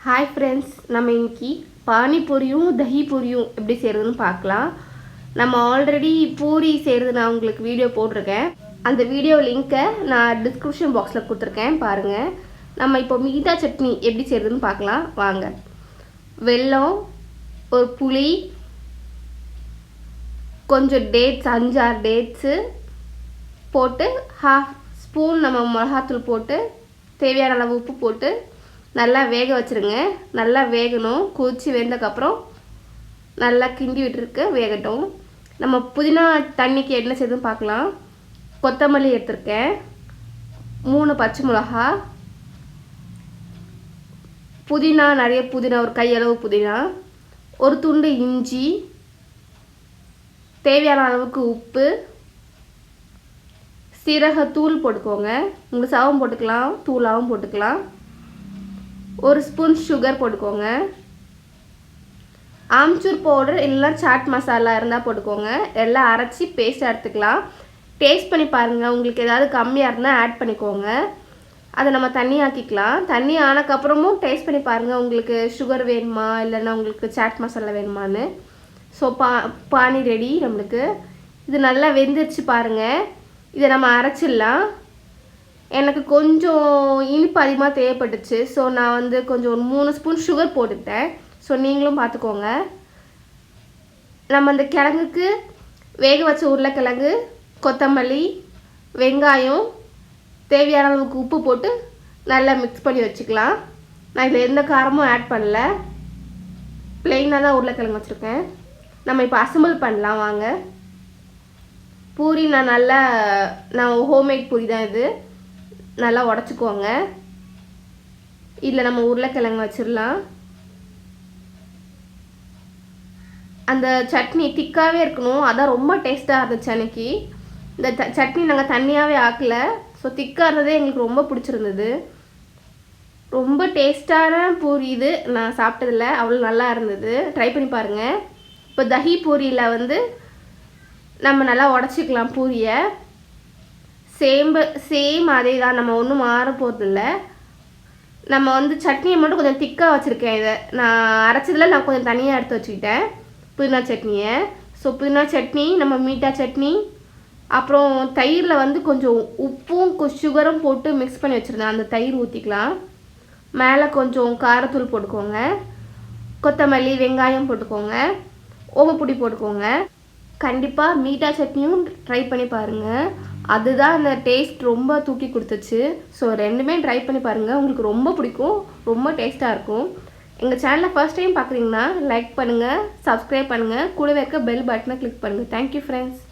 Hi friends நம்ம இன்னைக்கு பானி பூரியும் தஹி பூரியும் எப்படி செய்யறதுன்னு பார்க்கலாம். நம்ம ஆல்ரெடி பூரி செய்யறது நான் உங்களுக்கு வீடியோ போட்டுருக்கேன். அந்த வீடியோ லிங்கை நான் டிஸ்கிரிப்ஷன் பாக்ஸ்ல கொடுத்துருக்கேன் பாருங்க. நம்ம இப்போ மீதா சட்னி எப்படி செய்யறதுன்னு பார்க்கலாம் வாங்க. வெல்லம், ஒரு புளி, கொஞ்சம் டேட்ஸ் 5-6 டேட்ஸு போட்டு ½ ஸ்பூன் நம்ம மிளகாத்தூள் போட்டு தேவையான அளவு உப்பு போட்டு நல்லா வேக வச்சுருங்க. நல்லா வேகணும். கொதிச்சு வெந்ததுக்கப்புறம் நல்லா கிண்டி விட்டுருக்கு வேகட்டும். நம்ம புதினா தண்ணிக்கு என்ன செய்யுதுன்னு பார்க்கலாம். கொத்தமல்லி எடுத்துருக்கேன், 3 பச்சை மிளகா, புதினா நிறைய புதினா, ஒரு கையளவு புதினா, ஒரு துண்டு இஞ்சி, தேவையான அளவுக்கு உப்பு, சீரகத்தூள் போட்டுக்கோங்க. உங்களுக்கு சவம் போட்டுக்கலாம், தூளாகவும் போட்டுக்கலாம். ஒரு ஸ்பூன் சுகர் போட்டுக்கோங்க. ஆம்ச்சூர் பவுடர் இல்லைனா சாட் மசாலா இருந்தால் போட்டுக்கோங்க. எல்லாம் அரைச்சி பேஸ்ட்டாக எடுத்துக்கலாம். டேஸ்ட் பண்ணி பாருங்கள். உங்களுக்கு ஏதாவது கம்மியாக இருந்தால் ஆட் பண்ணிக்கோங்க. அதை நம்ம தண்ணி ஆக்கிக்கலாம். தண்ணி ஆனதுக்கப்புறமும் டேஸ்ட் பண்ணி பாருங்கள் உங்களுக்கு சுகர் வேணுமா இல்லைன்னா உங்களுக்கு சாட் மசாலா வேணுமான்னு. ஸோ பானி ரெடி நம்மளுக்கு. இது நல்லா வெந்துருச்சு பாருங்கள். இதை நம்ம அரைச்சிடலாம். எனக்கு கொஞ்சம் இனிப்பு அதிகமாக தேவைப்பட்டுச்சு. ஸோ நான் வந்து கொஞ்சம் ஒரு 3 ஸ்பூன் சுகர் போட்டுக்கிட்டேன். ஸோ நீங்களும் பார்த்துக்கோங்க. நம்ம அந்த கிழங்குக்கு வேக வச்ச உருளைக்கிழங்கு, கொத்தமல்லி, வெங்காயம், தேவையான அளவுக்கு உப்பு போட்டு நல்லா மிக்ஸ் பண்ணி வச்சுக்கலாம். நான் இதில் எந்த காரமும் ஆட் பண்ணல, ப்ளெயினாக தான் உருளைக்கிழங்கு வச்சுருக்கேன். நம்ம இப்போ அசம்பிள் பண்ணலாம் வாங்க. பூரி நான் ஹோம்மேட் பூரி தான் இது. நல்லா உடச்சிக்கோங்க. இதில் நம்ம உருளைக்கிழங்கு வச்சிடலாம். அந்த சட்னி திக்காகவே இருக்கணும், அதான் ரொம்ப டேஸ்ட்டாக இருந்துச்சு அன்னைக்கு. இந்த சட்னி நாங்கள் தண்ணியாகவே ஆக்கலை. ஸோ திக்காக இருந்ததே எங்களுக்கு ரொம்ப பிடிச்சிருந்தது. ரொம்ப டேஸ்ட்டான பூரி இது. நான் சாப்பிட்டதில்ல, அவ்வளோ நல்லா இருந்தது. ட்ரை பண்ணி பாருங்கள். இப்போ தஹி பூரியில் வந்து நம்ம நல்லா உடச்சிக்கலாம் பூரியை. சேம் அதே தான், நம்ம ஒன்றும் மாற போகிறதில்ல. நம்ம வந்து சட்னியை மட்டும் கொஞ்சம் திக்காக வச்சுருக்கேன். இதை நான் அரைச்சதில் நான் கொஞ்சம் தனியாக எடுத்து வச்சுக்கிட்டேன் புதினா சட்னியை. ஸோ புதினா சட்னி, நம்ம மீட்டா சட்னி, அப்புறம் தயிரில் வந்து கொஞ்சம் உப்பும் சுகரும் போட்டு மிக்ஸ் பண்ணி வச்சுருந்தேன். அந்த தயிர் ஊற்றிக்கலாம். மேலே கொஞ்சம் காரத்தூள் போட்டுக்கோங்க, கொத்தமல்லி, வெங்காயம் போட்டுக்கோங்க, ஓமப்பொடி போட்டுக்கோங்க. கண்டிப்பாக மீட்டா சட்னியும் ட்ரை பண்ணி பாருங்கள். அதுதான் அந்த டேஸ்ட் ரொம்ப தூக்கி கொடுத்துச்சு. ஸோ ரெண்டுமே ட்ரை பண்ணி பாருங்கள், உங்களுக்கு ரொம்ப பிடிக்கும், ரொம்ப டேஸ்ட்டாக இருக்கும். எங்கள் சேனலை ஃபர்ஸ்ட் டைம் பார்க்குறீங்கன்னா லைக் பண்ணுங்கள், சப்ஸ்கிரைப் பண்ணுங்கள், கூடவே இருக்க பெல் பட்டனை கிளிக் பண்ணுங்கள். Thank you friends.